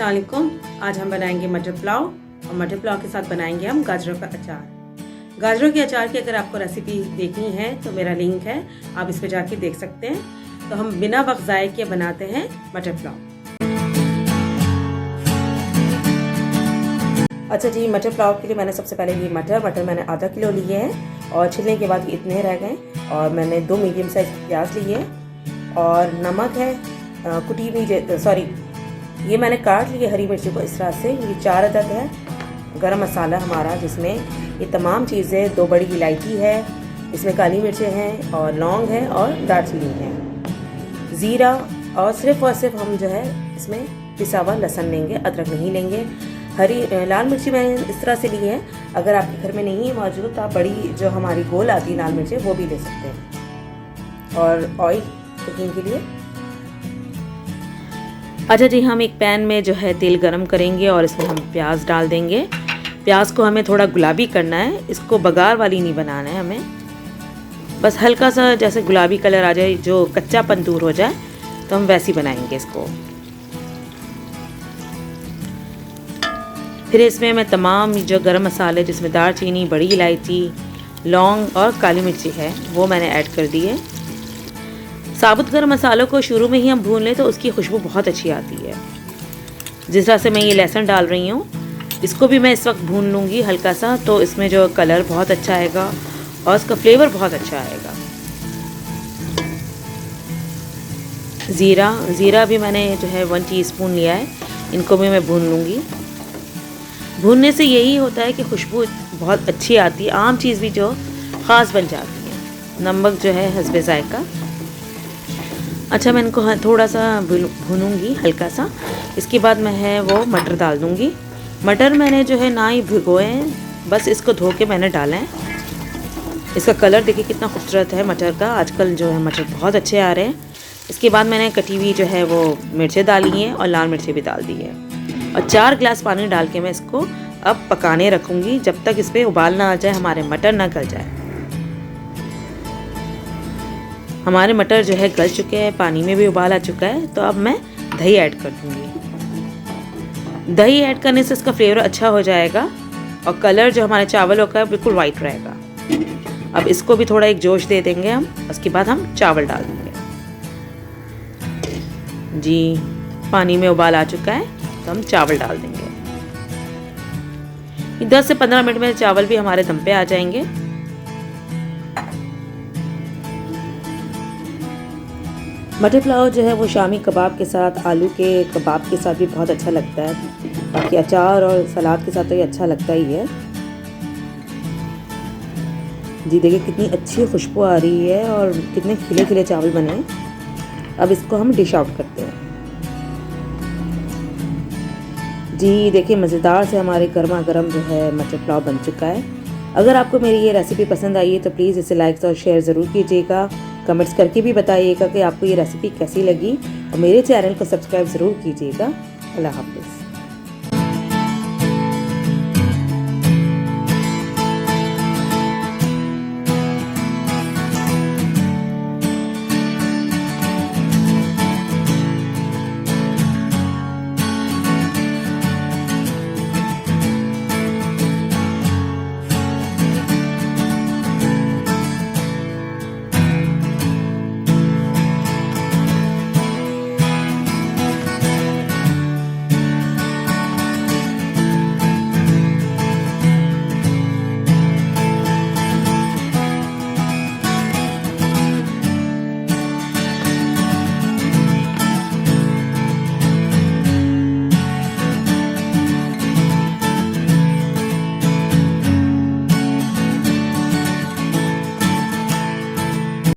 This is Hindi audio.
अस्सलाम वालेकुम। आज हम बनाएंगे मटर पुलाव और मटर पुलाव के साथ बनाएंगे हम गाजरों का अचार। गाजरों के अचार की अगर आपको रेसिपी देखनी है तो मेरा लिंक है, आप इस पर जाके देख सकते हैं। तो हम बिना वक्त ज़ाये किए बनाते हैं मटर पुलाव। अच्छा जी, मटर पुलाव के लिए मैंने सबसे पहले ये मटर मैंने आधा किलो लिए हैं और छिलने के बाद इतने रह गए। और मैंने 2 मीडियम साइज प्याज लिए और नमक है, कुटी हुई ये मैंने काट लिए हरी मिर्ची को इस तरह से। ये 4 अदद है। गरम मसाला हमारा जिसमें ये तमाम चीज़ें, 2 बड़ी इलायची है, इसमें काली मिर्चें हैं और लौंग है और दालचीनी है, ज़ीरा और सिर्फ हम जो है इसमें पिसा हुआ लहसुन लेंगे, अदरक नहीं लेंगे। लाल मिर्ची मैंने इस तरह से ली है। अगर आपके घर में नहीं है मौजूद तो आप बड़ी जो हमारी गोल आती है लाल मिर्चें वो भी ले सकते हैं। और ऑयल कुकिंग के लिए अच्छा जी, हम एक पैन में जो है तेल गरम करेंगे और इसमें हम प्याज डाल देंगे। प्याज को हमें थोड़ा गुलाबी करना है, इसको बगार वाली नहीं बनाना है हमें, बस हल्का सा जैसे गुलाबी कलर आ जाए, जो कच्चापन दूर हो जाए, तो हम वैसे ही बनाएंगे इसको। फिर इसमें मैं तमाम जो गरम मसाले जिसमें दालचीनी, बड़ी इलायची, लौंग और काली मिर्ची है वो मैंने ऐड कर दी है। साबुत गरम मसालों को शुरू में ही हम भून लें तो उसकी खुशबू बहुत अच्छी आती है। जिस तरह से मैं ये लहसुन डाल रही हूँ, इसको भी मैं इस वक्त भून लूँगी हल्का सा, तो इसमें जो कलर बहुत अच्छा आएगा और इसका फ्लेवर बहुत अच्छा आएगा। ज़ीरा भी मैंने जो है 1 टीस्पून लिया है, इनको भी मैं भून लूँगी। भूनने से यही होता है कि खुशबू बहुत अच्छी आती है, आम चीज़ भी जो ख़ास बन जाती है। नमक जो है हस्बे ज़ायक़ा। अच्छा, मैं इनको थोड़ा सा भूनूंगी हल्का सा। इसके बाद मैं है वो मटर डाल दूंगी। मटर मैंने जो है ना ही भिगोए हैं, बस इसको धो के मैंने डाला है। इसका कलर देखिए कितना खूबसूरत है मटर का। आजकल जो है मटर बहुत अच्छे आ रहे हैं। इसके बाद मैंने कटी हुई जो है वो मिर्चें डाली हैं और लाल मिर्चें भी डाल दी है और 4 गिलास पानी डाल के मैं इसको अब पकाने रखूँगी जब तक इस पर उबाल ना आ जाए, हमारे मटर ना गल जाए। हमारे मटर जो है गल चुके हैं, पानी में भी उबाल आ चुका है। तो अब मैं दही ऐड कर दूँगी। दही ऐड करने से इसका फ्लेवर अच्छा हो जाएगा और कलर जो हमारे चावलों का है बिल्कुल वाइट रहेगा। अब इसको भी थोड़ा एक जोश दे देंगे हम। उसके बाद हम चावल डाल देंगे। जी, पानी में उबाल आ चुका है तो हम चावल डाल देंगे। 10 से 15 मिनट में चावल भी हमारे दम पे आ जाएंगे। मटर पुलाव जो है वो शामी कबाब के साथ, आलू के कबाब के साथ भी बहुत अच्छा लगता है। बाकी अचार और सलाद के साथ तो ये अच्छा लगता ही है। जी देखिए कितनी अच्छी खुशबू आ रही है और कितने खिले खिले चावल बने हैं। अब इसको हम डिश आउट करते हैं। जी देखिए मज़ेदार से हमारे गर्मा गर्म जो है मटर पुलाव बन चुका है। अगर आपको मेरी ये रेसिपी पसंद आई है तो प्लीज़ इसे लाइक और शेयर ज़रूर कीजिएगा। कमेंट्स करके भी बताइएगा कि आपको ये रेसिपी कैसी लगी और मेरे चैनल को सब्सक्राइब ज़रूर कीजिएगा। अल्लाह हाफ़िज़।